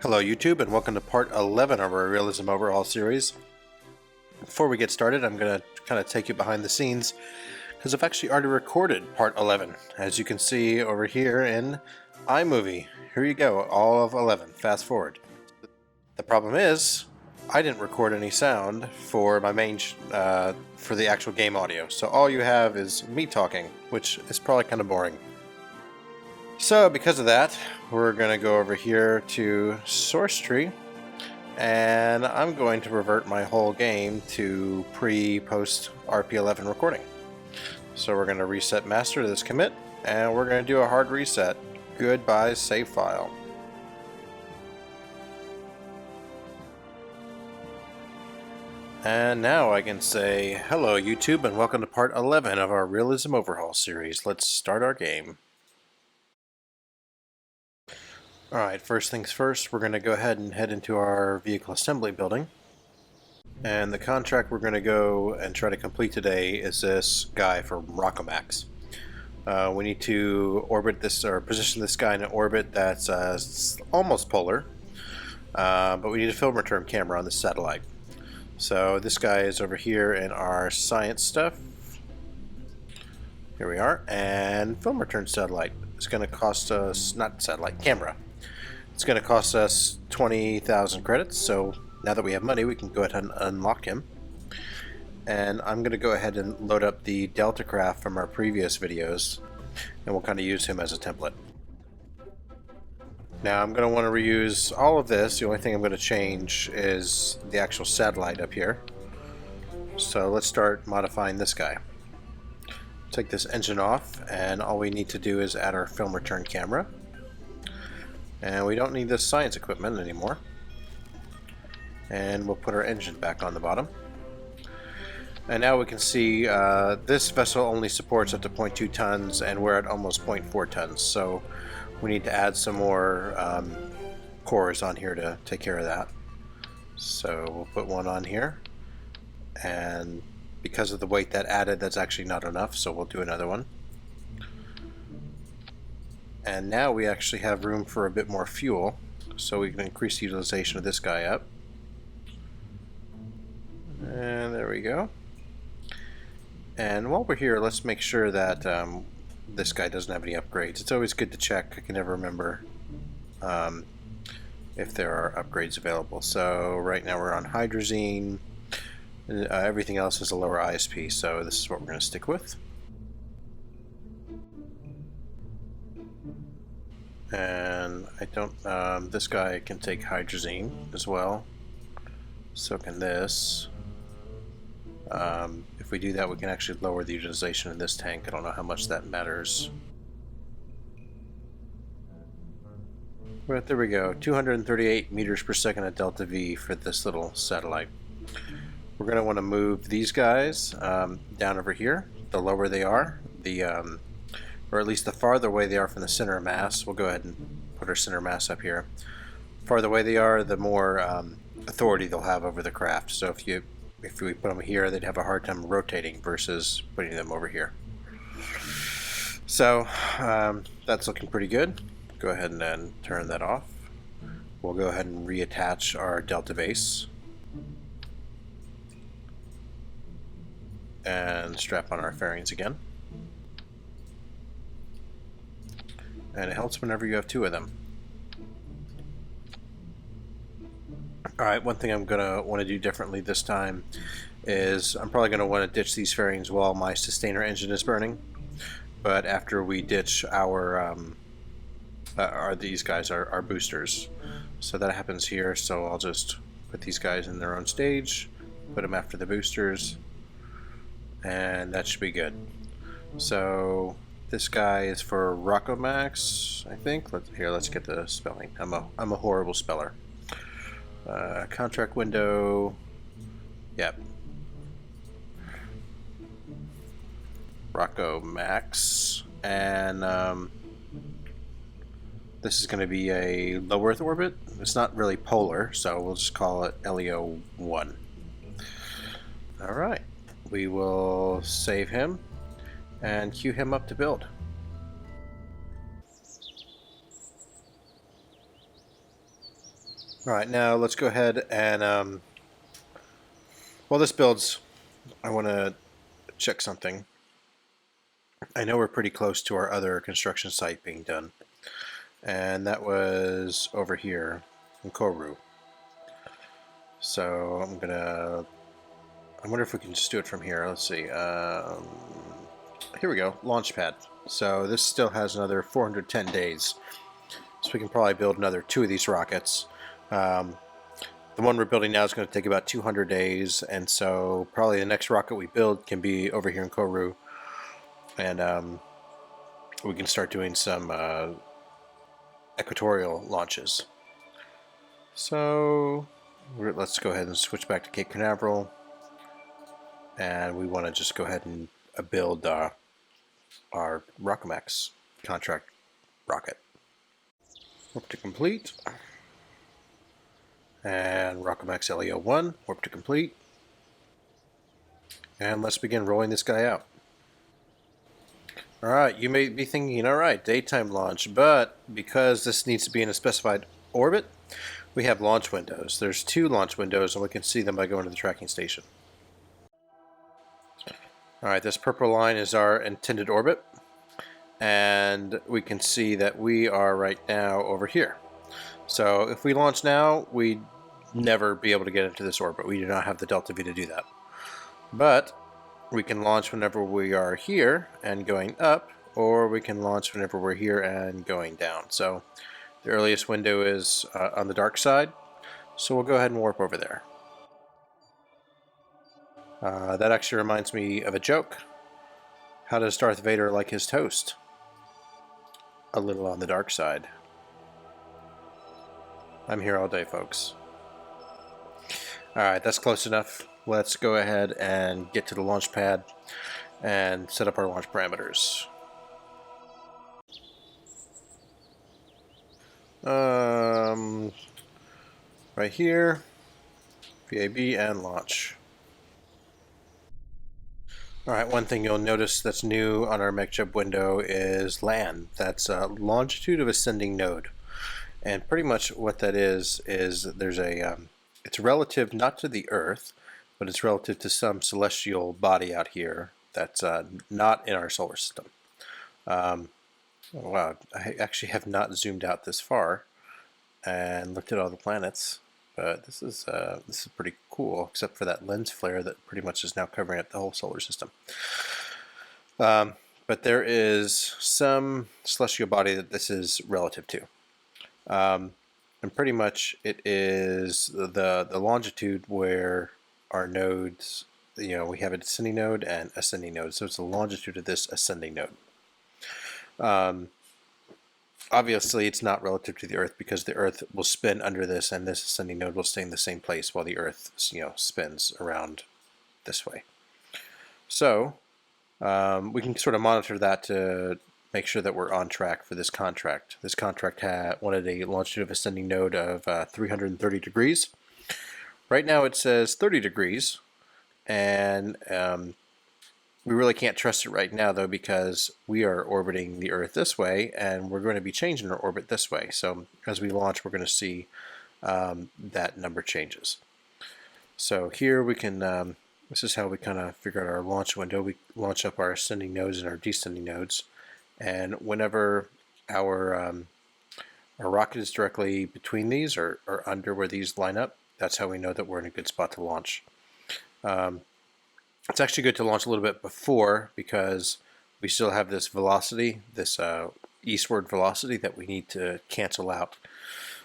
Hello YouTube and welcome to part 11 of our Realism Overhaul series. Before we get started, I'm going to kind of take you behind the scenes because I've actually already recorded part 11, as you can see over here in iMovie. Here you go, all of 11, fast forward. The problem is, I didn't record any sound for my main, for the actual game audio, so all you have is me talking, which is probably kind of boring. So because of that, we're going to go over here to source tree, and I'm going to revert my whole game to pre-post RP11 recording. So we're going to reset master to this commit, and we're going to do a hard reset. Goodbye save file. And now I can say hello YouTube and welcome to part 11 of our Realism Overhaul series. Let's start our game. Alright, first things first, we're going to go ahead and head into our vehicle assembly building. And the contract we're going to go and try to complete today is this guy from Rockomax. We need to orbit this, or position this guy in an orbit that's almost polar, but we need a film return camera on the satellite. So this guy is over here in our science stuff. Here we are, and film return satellite. It's going to cost us, not satellite, camera. It's going to cost us 20,000 credits, so now that we have money we can go ahead and unlock him. And I'm going to go ahead and load up the Delta craft from our previous videos, and we'll kind of use him as a template. Now I'm going to want to reuse all of this. The only thing I'm going to change is the actual satellite up here. So let's start modifying this guy. Take this engine off, and all we need to do is add our film return camera. And we don't need this science equipment anymore. And we'll put our engine back on the bottom. And now we can see this vessel only supports up to 0.2 tons, and we're at almost 0.4 tons. So we need to add some more cores on here to take care of that. So we'll put one on here. And because of the weight that added, that's actually not enough, so we'll do another one. And now we actually have room for a bit more fuel, so we can increase the utilization of this guy up. And there we go. And while we're here, let's make sure that this guy doesn't have any upgrades. It's always good to check. I can never remember if there are upgrades available. So right now we're on hydrazine. Everything else is a lower ISP, so this is what we're going to stick with. And I don't, this guy can take hydrazine as well. So can this. If we do that, we can actually lower the utilization in this tank. I don't know how much that matters. But there we go, 238 meters per second at delta V for this little satellite. We're going to want to move these guys down over here. The lower they are, or at least the farther away they are from the center of mass. We'll go ahead and put our center of mass up here. The farther away they are, the more authority they'll have over the craft. So if we put them here, they'd have a hard time rotating versus putting them over here. So that's looking pretty good. Go ahead and then turn that off. We'll go ahead and reattach our delta base. And strap on our fairings again. And it helps whenever you have two of them. Alright, one thing I'm going to want to do differently this time is I'm probably going to want to ditch these fairings while my sustainer engine is burning. But after we ditch our these guys are boosters. So that happens here, so I'll just put these guys in their own stage, put them after the boosters, and that should be good. So this guy is for Rockomax, I think. Let's get the spelling. I'm a horrible speller. Contract window. Yep. Rockomax, and this is going to be a low Earth orbit. It's not really polar, so we'll just call it LEO 1. All right. We will save him and queue him up to build. Alright, now let's go ahead and, while this builds, I want to check something. I know we're pretty close to our other construction site being done, and that was over here in Koru. So I wonder if we can just do it from here. Let's see. Here we go, launch pad. So this still has another 410 days. So we can probably build another 2 of these rockets. The one we're building now is going to take about 200 days, and so probably the next rocket we build can be over here in Koru, and we can start doing some equatorial launches. So let's go ahead and switch back to Cape Canaveral, and we want to just go ahead and build our Rockomax contract rocket. Warp to complete. And Rockomax LEO1, warp to complete. And let's begin rolling this guy out. Alright, you may be thinking, alright, daytime launch, but because this needs to be in a specified orbit, we have launch windows. There's 2 launch windows, and we can see them by going to the tracking station. Alright, this purple line is our intended orbit, and we can see that we are right now over here. So if we launch now, we'd never be able to get into this orbit. We do not have the delta V to do that. But we can launch whenever we are here and going up, or we can launch whenever we're here and going down. So the earliest window is on the dark side, so we'll go ahead and warp over there. That actually reminds me of a joke. How does Darth Vader like his toast? A little on the dark side. I'm here all day, folks. Alright, that's close enough. Let's go ahead and get to the launch pad and set up our launch parameters. Right here, VAB and launch. Alright, one thing you'll notice that's new on our MechJeb window is LAN. That's longitude of ascending node. And pretty much what that is there's a, it's relative not to the Earth, but it's relative to some celestial body out here that's not in our solar system. Oh, wow, I actually have not zoomed out this far and looked at all the planets, but this is pretty cool, except for that lens flare that pretty much is now covering up the whole solar system. But there is some celestial body that this is relative to. And pretty much it is the longitude where our nodes, we have a descending node and ascending node, so it's the longitude of this ascending node. Obviously it's not relative to the Earth, because the Earth will spin under this, and this ascending node will stay in the same place while the Earth spins around this way. So we can sort of monitor that to make sure that we're on track for this contract. This contract wanted a longitude of ascending node of 330 degrees. Right now it says 30 degrees, and we really can't trust it right now, though, because we are orbiting the Earth this way, and we're going to be changing our orbit this way. So as we launch, we're going to see that number changes. So here we can, this is how we kind of figure out our launch window. We launch up our ascending nodes and our descending nodes, and whenever our rocket is directly between these or under where these line up, that's how we know that we're in a good spot to launch. It's actually good to launch a little bit before, because we still have this velocity, this eastward velocity that we need to cancel out.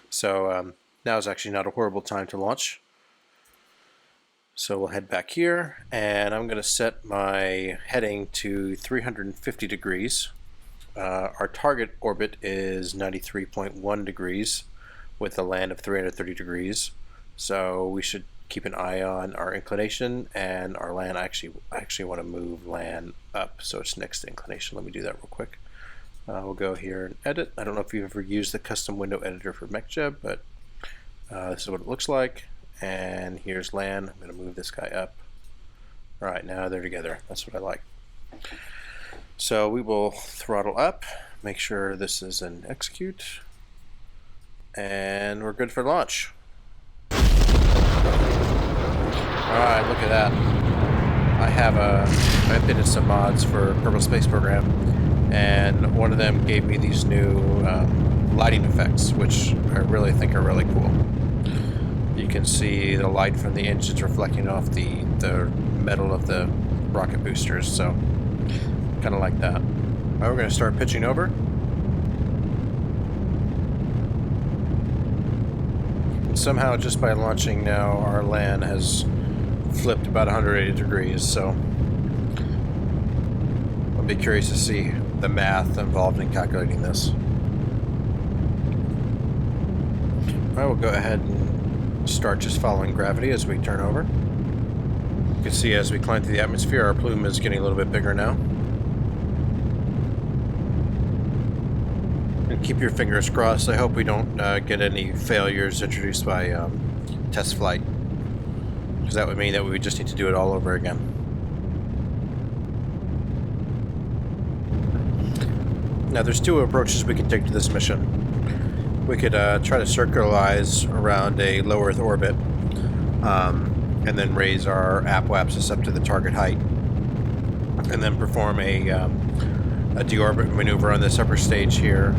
So now is actually not a horrible time to launch. So we'll head back here, and I'm going to set my heading to 350 degrees. Our target orbit is 93.1 degrees with a land of 330 degrees. So we should keep an eye on our inclination and our land. I actually want to move land up so it's next to inclination. Let me do that real quick. We'll go here and edit. I don't know if you've ever used the custom window editor for MechJeb, but this is what it looks like. And here's land. I'm going to move this guy up. All right, now they're together. That's what I like. So we will throttle up, make sure this is an execute, and we're good for launch. Alright, look at that. I updated some mods for Kerbal Space Program, and one of them gave me these new lighting effects, which I really think are really cool. You can see the light from the engines reflecting off the metal of the rocket boosters, so kind of like that. Alright, we're going to start pitching over. And somehow, just by launching now, our LAN has flipped about 180 degrees, so I'll be curious to see the math involved in calculating this. I will go ahead and start just following gravity as we turn over. You can see as we climb through the atmosphere, our plume is getting a little bit bigger now. And keep your fingers crossed. I hope we don't get any failures introduced by test flight, because that would mean that we would just need to do it all over again. Now there's two approaches we can take to this mission. We could try to circularize around a low Earth orbit and then raise our apoapsis up to the target height, and then perform a deorbit maneuver on this upper stage here,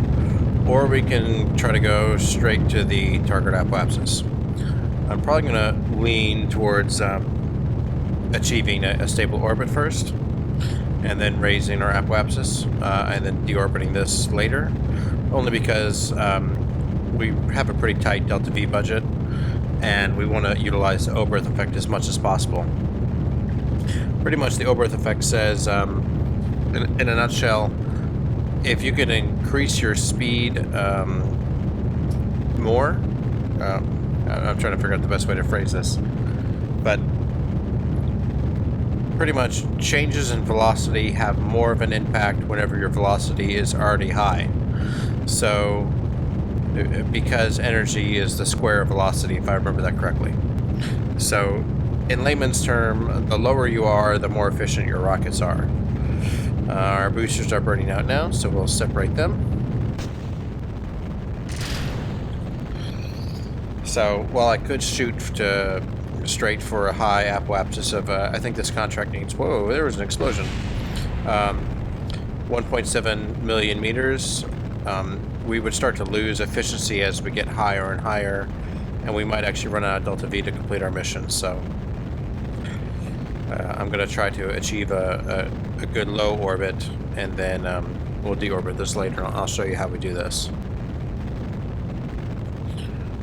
or we can try to go straight to the target apoapsis. I'm probably going to lean towards achieving a stable orbit first, and then raising our apoapsis, and then deorbiting this later, only because we have a pretty tight delta V budget, and we want to utilize the Oberth effect as much as possible. Pretty much the Oberth effect says, in a nutshell, if you can increase your speed more, I'm trying to figure out the best way to phrase this, but pretty much changes in velocity have more of an impact whenever your velocity is already high. So, because energy is the square of velocity, if I remember that correctly. So, in layman's term, the lower you are, the more efficient your rockets are. Our boosters are burning out now, so we'll separate them. So, while I could shoot straight for a high apoapsis of, I think this contract needs, whoa, there was an explosion, 1.7 million meters, we would start to lose efficiency as we get higher and higher, and we might actually run out of delta V to complete our mission. So I'm going to try to achieve a good low orbit, and then we'll deorbit this later. I'll show you how we do this.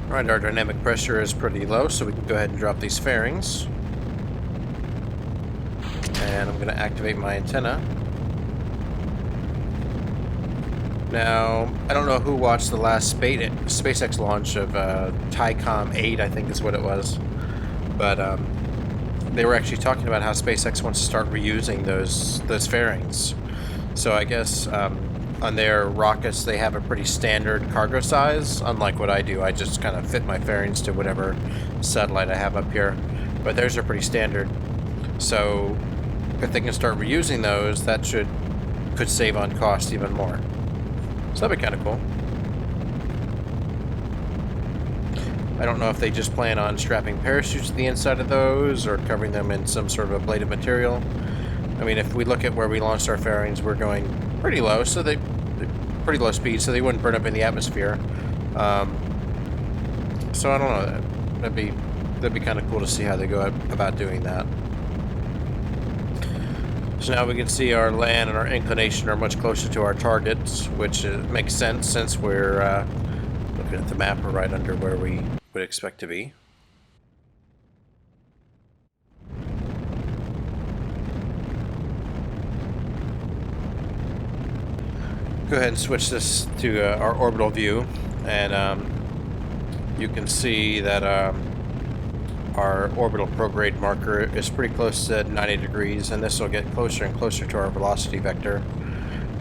Alright, our dynamic pressure is pretty low, so we can go ahead and drop these fairings. And I'm going to activate my antenna. Now, I don't know who watched the last SpaceX launch of TICOM 8, I think is what it was. But they were actually talking about how SpaceX wants to start reusing those fairings. So I guess on their rockets they have a pretty standard cargo size, unlike what I do. I just kind of fit my fairings to whatever satellite I have up here. But theirs are pretty standard. So if they can start reusing those, that could save on cost even more. So that'd be kind of cool. I don't know if they just plan on strapping parachutes to the inside of those, or covering them in some sort of ablative material. I mean, if we look at where we launched our fairings, we're going pretty low, so they're pretty low speed, so they wouldn't burn up in the atmosphere. So I don't know. That'd be kind of cool to see how they go about doing that. So now we can see our land and our inclination are much closer to our targets, which makes sense since we're looking at the map. We're right under where we would expect to be. Go ahead and switch this to our orbital view, and you can see that our orbital prograde marker is pretty close to 90 degrees, and this will get closer and closer to our velocity vector.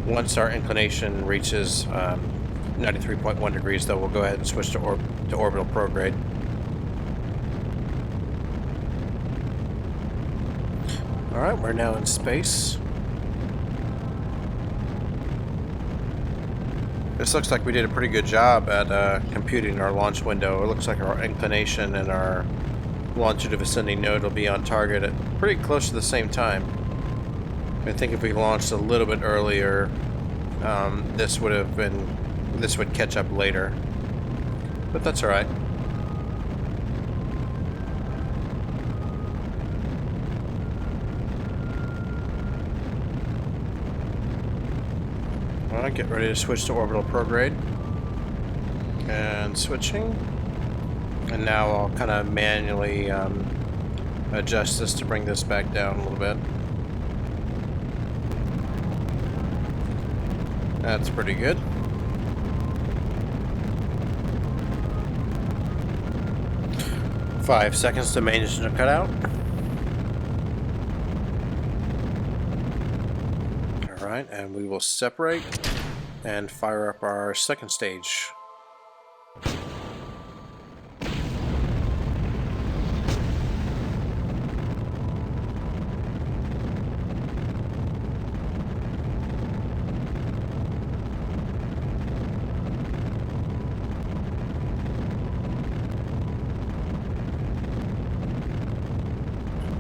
Once our inclination reaches 93.1 degrees, though, we'll go ahead and switch to orbital prograde. Alright, we're now in space. This looks like we did a pretty good job at computing our launch window. It looks like our inclination and our longitude ascending node will be on target at pretty close to the same time. I think if we launched a little bit earlier, this would catch up later, but that's all right. Alright, get ready to switch to orbital prograde. And switching. And now I'll kind of manually adjust this to bring this back down a little bit. That's pretty good. Five seconds to main engine to cut out. Alright, and we will separate and fire up our second stage.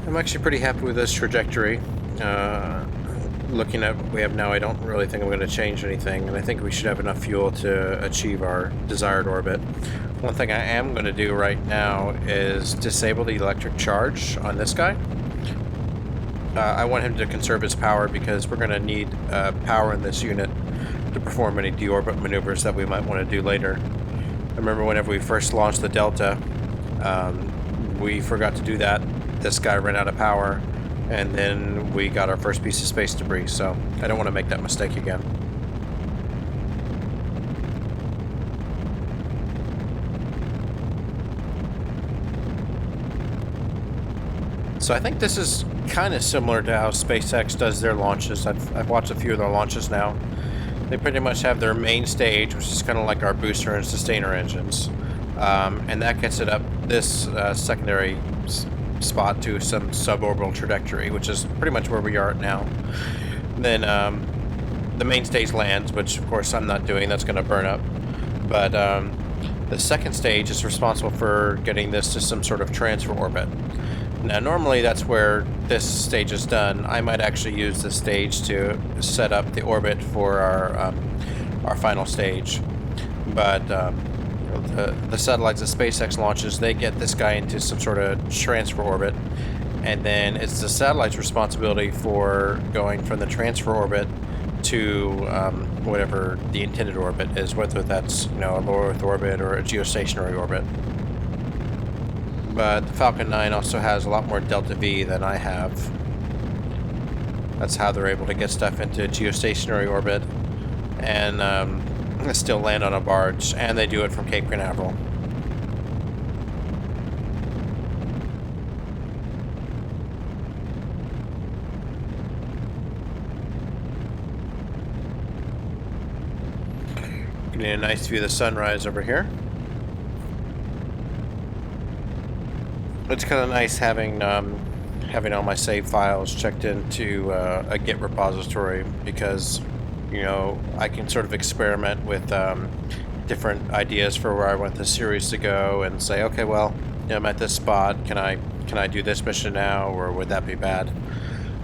I'm actually pretty happy with this trajectory. Looking at what we have now, I don't really think I'm going to change anything, and I think we should have enough fuel to achieve our desired orbit. One thing I am going to do right now is disable the electric charge on this guy. I want him to conserve his power because we're going to need power in this unit to perform any deorbit maneuvers that we might want to do later. I remember whenever we first launched the Delta, we forgot to do that. This guy ran out of power, and then we got our first piece of space debris, so I don't want to make that mistake again. So I think this is kind of similar to how SpaceX does their launches. I've watched a few of their launches now. They pretty much have their main stage, which is kind of like our booster and sustainer engines, and that gets it up this secondary spot to some suborbital trajectory, which is pretty much where we are at now. Then the main stage lands, which of course I'm not doing, that's going to burn up. But the second stage is responsible for getting this to some sort of transfer orbit. Now normally that's where this stage is done. I might actually use this stage to set up the orbit for our final stage. But the satellites that SpaceX launches, they get this guy into some sort of transfer orbit, and then it's the satellite's responsibility for going from the transfer orbit to whatever the intended orbit is, whether that's a low Earth orbit or a geostationary orbit. But the Falcon 9 also has a lot more delta V than I have. That's how they're able to get stuff into geostationary orbit and still land on a barge, and they do it from Cape Canaveral. Getting a nice view of the sunrise over here. It's kind of nice having all my save files checked into a Git repository, because I can sort of experiment with different ideas for where I want the series to go, and say, okay, well, I'm at this spot. Can I do this mission now, or would that be bad?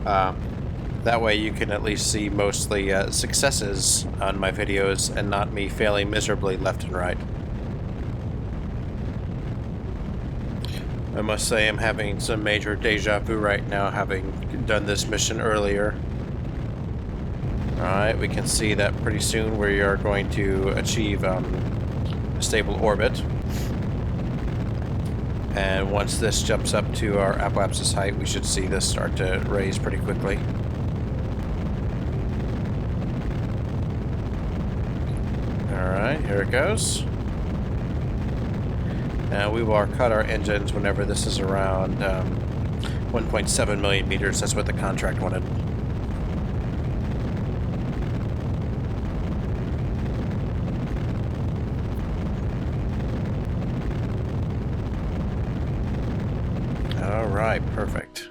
That way, you can at least see mostly successes on my videos, and not me failing miserably left and right. I must say, I'm having some major deja vu right now, having done this mission earlier. Alright, we can see that pretty soon we are going to achieve a stable orbit. And once this jumps up to our apoapsis height, we should see this start to raise pretty quickly. Alright, here it goes. Now we will cut our engines whenever this is around 1.7 million meters. That's what the contract wanted. Alright, perfect.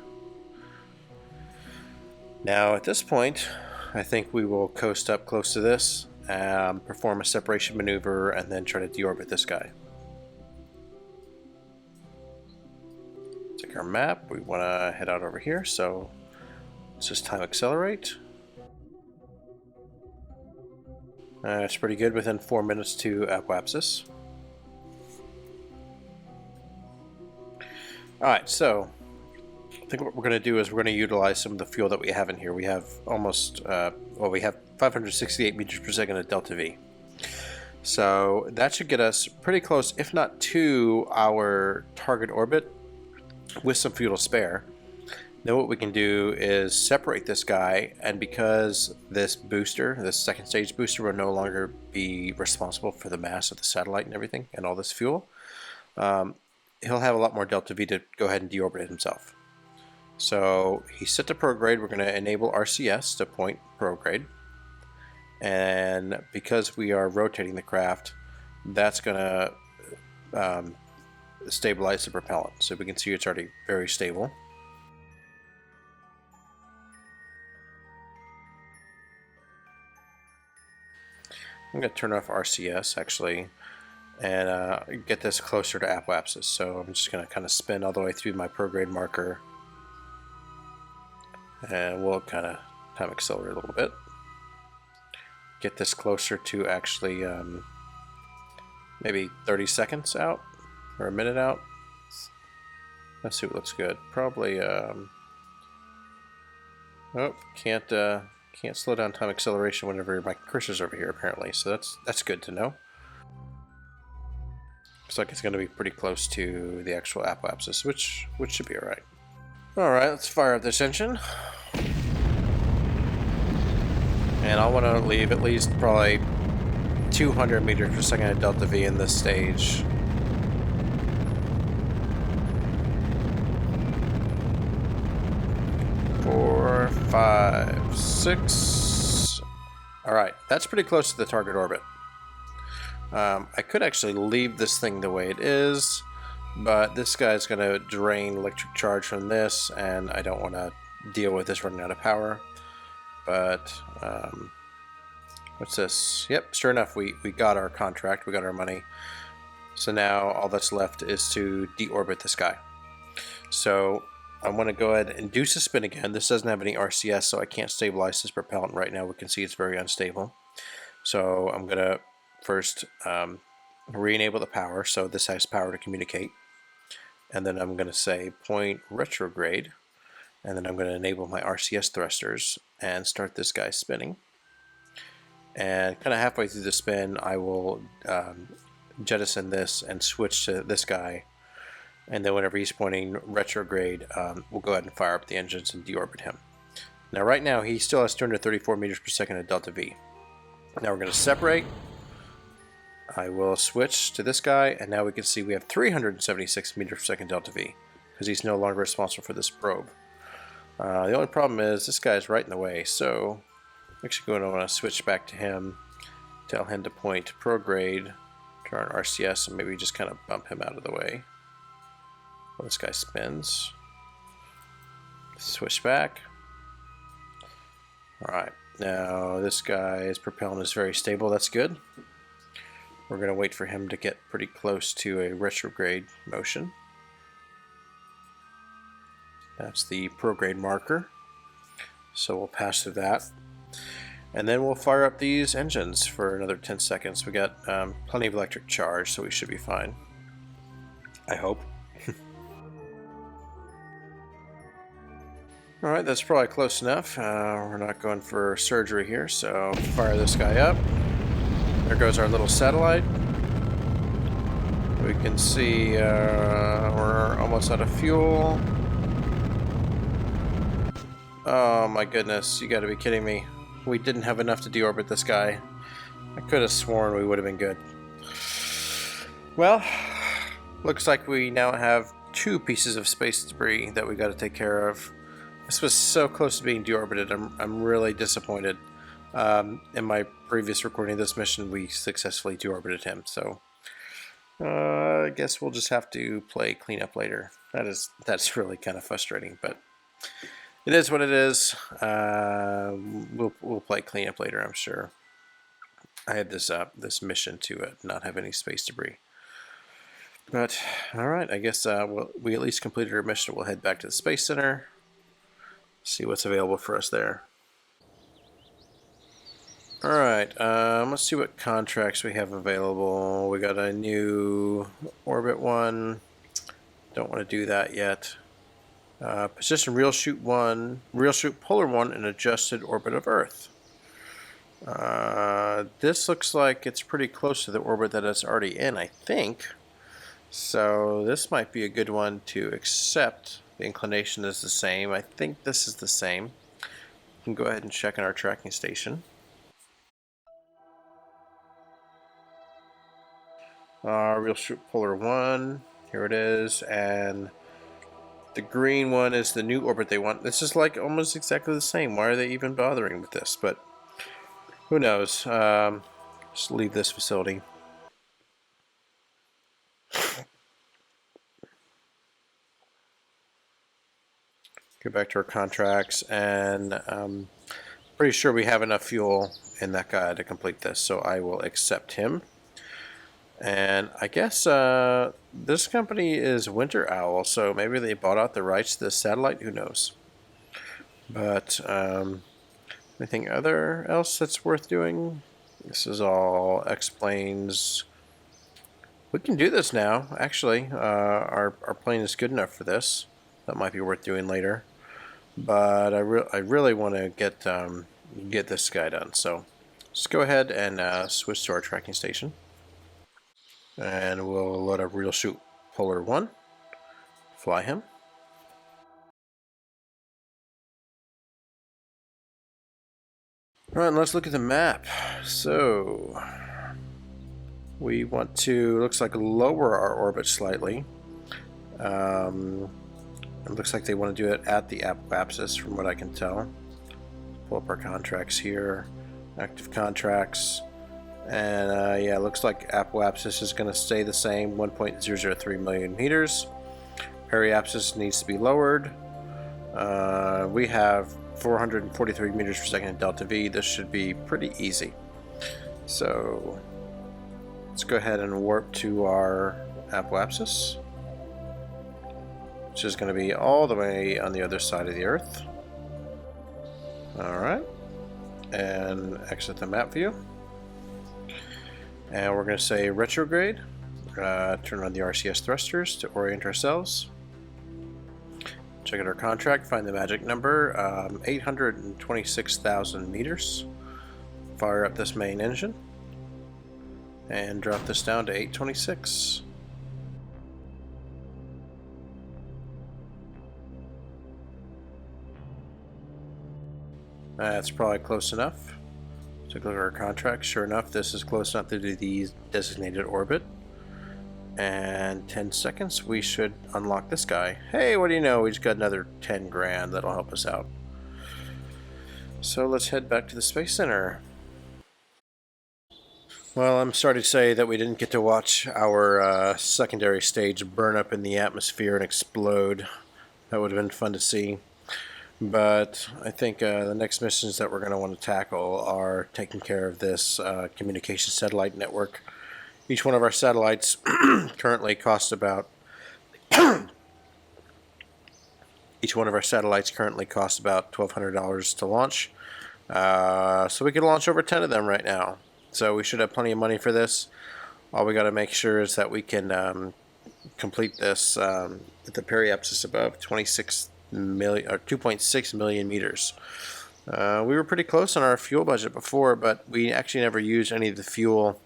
Now at this point, I think we will coast up close to this, perform a separation maneuver, and then try to deorbit this guy. take our map. We want to head out over here, so let's just time accelerate. It's pretty good, within 4 minutes to Apoapsis. Alright, so I think what we're going to do is we're going to utilize some of the fuel that we have in here. We have almost, we have 568 meters per second at delta V. So that should get us pretty close, if not to our target orbit, with some fuel to spare. Then what we can do is separate this guy, and because this booster, this second stage booster, will no longer be responsible for the mass of the satellite and everything, and all this fuel, he'll have a lot more delta V to go ahead and deorbit it himself. So he's set to prograde. We're going to enable RCS to point prograde. And because we are rotating the craft, that's going to stabilize the propellant. So we can see it's already very stable. I'm going to turn off RCS actually and get this closer to Apoapsis. So I'm just going to kind of spin all the way through my prograde marker, and we'll kind of time accelerate a little bit. Get this closer to actually maybe 30 seconds out or a minute out. Let's see what looks good. Probably oh, can't slow down time acceleration whenever my cursor's over here apparently, so that's good to know. Looks like it's going to be pretty close to the actual Apoapsis, which should be alright. Alright, let's fire up this engine. And I want to leave at least probably 200 meters per second at delta V in this stage. Four, 5, 6. Alright, that's pretty close to the target orbit. I could actually leave this thing the way it is, but this guy's going to drain electric charge from this, and I don't want to deal with this running out of power. But what's this? Yep, sure enough, we got our contract, we got our money. So now all that's left is to deorbit this guy. So I want to go ahead and induce a spin again. This doesn't have any RCS, so I can't stabilize this propellant right now. We can see it's very unstable. So I'm going to first re-enable the power, so this has power to communicate. And then I'm going to say point retrograde. And then I'm going to enable my RCS thrusters and start this guy spinning. And kind of halfway through the spin, I will jettison this and switch to this guy. And then whenever he's pointing retrograde, we'll go ahead and fire up the engines and deorbit him. Now right now, he still has 234 meters per second at delta V. Now we're going to separate. I will switch to this guy, and now we can see we have 376 meters per second delta V, because he's no longer responsible for this probe. The only problem is this guy's right in the way, so I'm actually going to want to switch back to him, tell him to point prograde, turn on RCS, and maybe just kind of bump him out of the way while this guy spins. Switch back. Alright, now this guy's propellant is very stable, that's good. We're going to wait for him to get pretty close to a retrograde motion. That's the prograde marker, so we'll pass through that, and then we'll fire up these engines for another 10 seconds. We got plenty of electric charge, so we should be fine, I hope. Alright, that's probably close enough. We're not going for surgery here, so fire this guy up. There goes our little satellite. We can see we're almost out of fuel. Oh my goodness, you gotta be kidding me. We didn't have enough to deorbit this guy. I could have sworn we would have been good. Well, looks like we now have 2 pieces of space debris that we gotta take care of. This was so close to being deorbited. I'm really disappointed. In my previous recording of this mission, we successfully deorbited him, so I guess we'll just have to play cleanup later. That's really kind of frustrating, but it is what it is. We'll play cleanup later, I'm sure. I had this mission to not have any space debris. But, alright, I guess we at least completed our mission. We'll head back to the Space Center, see what's available for us there. Alright, let's see what contracts we have available. We got a new orbit one. Don't want to do that yet. Position real shoot polar 1 in adjusted orbit of Earth. This looks like it's pretty close to the orbit that it's already in, I think. So this might be a good one to accept. The inclination is the same. I think this is the same. We can go ahead and check in our tracking station. Real shoot polar 1. Here it is. And the green one is the new orbit they want. This is like almost exactly the same. Why are they even bothering with this? But who knows? Just leave this facility. Go back to our contracts, and pretty sure we have enough fuel in that guy to complete this, so I will accept him. And I guess this company is Winter Owl, so maybe they bought out the rights to the satellite, who knows. But anything else that's worth doing? This is all X-planes. We can do this now, actually. Our plane is good enough for this. That might be worth doing later. But I really want to get this guy done. So let's go ahead and switch to our tracking station. And we'll load up Real Shoot Polar 1. Fly him. Alright, let's look at the map. So we want to, looks like, lower our orbit slightly. It looks like they want to do it at the apoapsis, from what I can tell. Pull up our contracts here, active contracts, and yeah, it looks like apoapsis is going to stay the same, 1.003 million meters. Periapsis needs to be lowered. We have 443 meters per second in delta V. This should be pretty easy. So let's go ahead and warp to our apoapsis, which is going to be all the way on the other side of the Earth. Alright, and exit the map view. And we're going to say retrograde. Turn on the RCS thrusters to orient ourselves. Check out our contract, find the magic number, 826,000 meters. Fire up this main engine. And drop this down to 826. That's probably close enough. Take a look at our contract. Sure enough, this is close enough to do the designated orbit. And 10 seconds, we should unlock this guy. Hey, what do you know? We just got another 10 grand. That'll help us out. So let's head back to the Space Center. Well, I'm sorry to say that we didn't get to watch our secondary stage burn up in the atmosphere and explode. That would have been fun to see. But I think the next missions that we're going to want to tackle are taking care of this communication satellite network. Each one of our satellites currently costs about $1,200 to launch. So we can launch over 10 of them right now. So we should have plenty of money for this. All we got to make sure is that we can complete this at the periapsis above 26 million or 2.6 million meters. We were pretty close on our fuel budget before, but we actually never used any of the fuel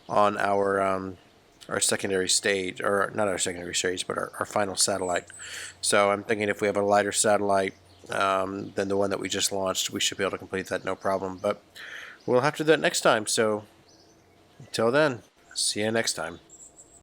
on our secondary stage, or not our secondary stage, but our final satellite. So I'm thinking if we have a lighter satellite than the one that we just launched, we should be able to complete that no problem. But we'll have to do that next time. So until then, see you next time.